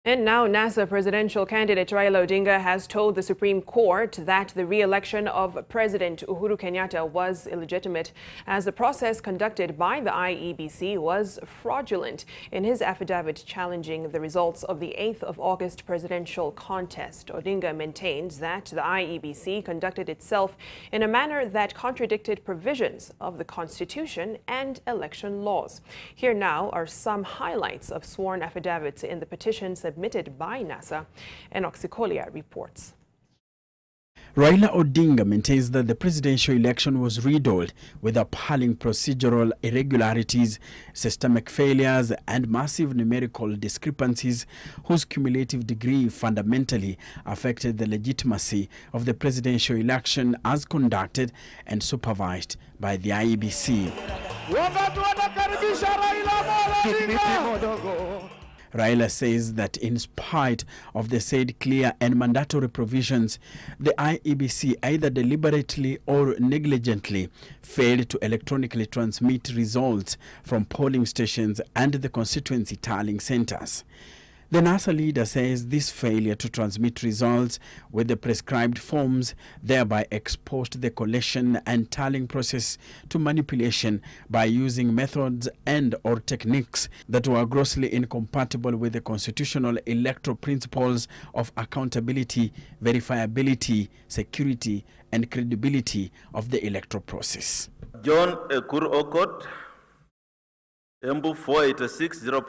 And now NASA presidential candidate Raila Odinga has told the Supreme Court that the re-election of President Uhuru Kenyatta was illegitimate, as the process conducted by the IEBC was fraudulent. In his affidavit challenging the results of the 8th of August presidential contest, Odinga maintains that the IEBC conducted itself in a manner that contradicted provisions of the Constitution and election laws. Here now are some highlights of sworn affidavits in the petition submitted by NASA. Enoxikolia reports. Raila Odinga maintains that the presidential election was riddled with appalling procedural irregularities, systemic failures, and massive numerical discrepancies whose cumulative degree fundamentally affected the legitimacy of the presidential election as conducted and supervised by the IEBC. Raila says that in spite of the said clear and mandatory provisions, the IEBC either deliberately or negligently failed to electronically transmit results from polling stations and the constituency tallying centers. The NASA leader says this failure to transmit results with the prescribed forms thereby exposed the collection and tallying process to manipulation by using methods and/or techniques that were grossly incompatible with the constitutional electoral principles of accountability, verifiability, security, and credibility of the electoral process. John Ekuru Okot, Embu 486 0.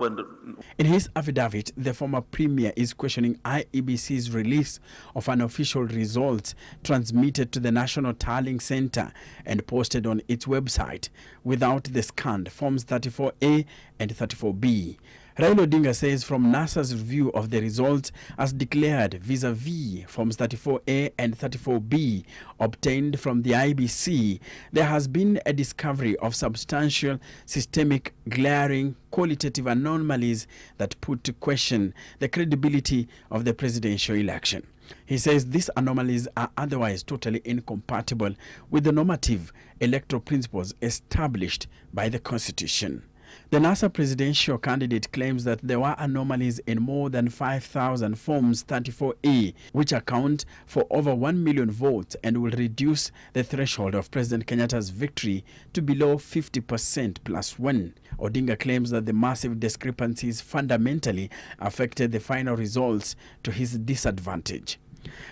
In his affidavit, the former premier is questioning IEBC's release of unofficial results transmitted to the National Tallying Center and posted on its website without the scanned Forms 34A and 34B. Raila Odinga says from NASA's review of the results as declared vis-a-vis Forms 34A and 34B obtained from the IEBC, there has been a discovery of substantial, systemic, glaring, qualitative anomalies that put to question the credibility of the presidential election. He says these anomalies are otherwise totally incompatible with the normative electoral principles established by the Constitution. The NASA presidential candidate claims that there were anomalies in more than 5,000 Forms 34A, which account for over 1 million votes and will reduce the threshold of President Kenyatta's victory to below 50% plus 1. Odinga claims that the massive discrepancies fundamentally affected the final results to his disadvantage.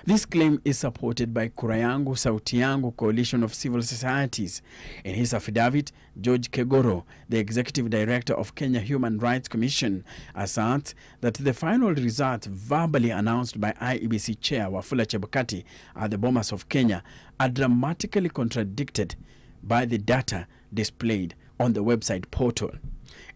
This claim is supported by Kura Yangu Sauti Yangu coalition of civil societies. In his affidavit, George Kegoro, the executive director of Kenya Human Rights Commission, asserts that the final results verbally announced by IEBC chair Wafula Chebukati at the Bomas of Kenya are dramatically contradicted by the data displayed on the website portal.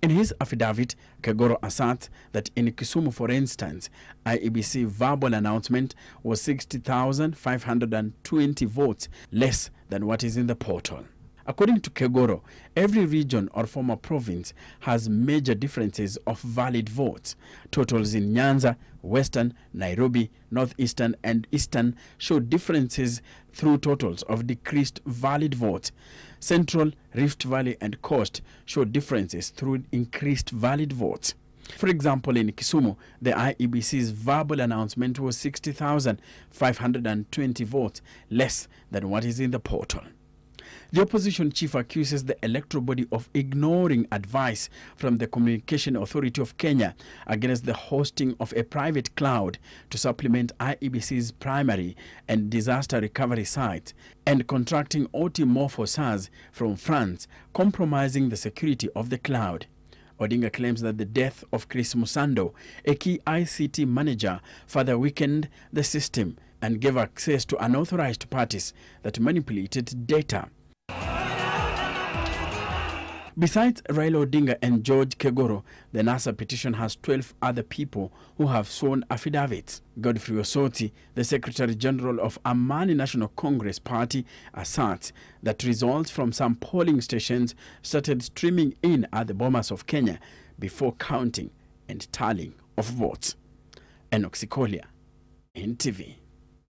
In his affidavit, Kegoro asserts that in Kisumu, for instance, IEBC verbal announcement was 60,520 votes less than what is in the portal. According to Kegoro, every region or former province has major differences of valid votes. Totals in Nyanza, Western, Nairobi, Northeastern, and Eastern show differences through totals of decreased valid votes. Central, Rift Valley, and Coast show differences through increased valid votes. For example, in Kisumu, the IEBC's verbal announcement was 60,520 votes less than what is in the portal. The opposition chief accuses the electoral body of ignoring advice from the Communication Authority of Kenya against the hosting of a private cloud to supplement IEBC's primary and disaster recovery sites and contracting OT Morpho SARS from France, compromising the security of the cloud. Odinga claims that the death of Chris Musando, a key ICT manager, further weakened the system and gave access to unauthorized parties that manipulated data. Besides Raila Odinga and George Kegoro, the NASA petition has 12 other people who have sworn affidavits. Godfrey Osoti, the Secretary General of Amani National Congress Party, asserts that results from some polling stations started streaming in at the Bomas of Kenya before counting and tallying of votes. Enoxikolia, NTV.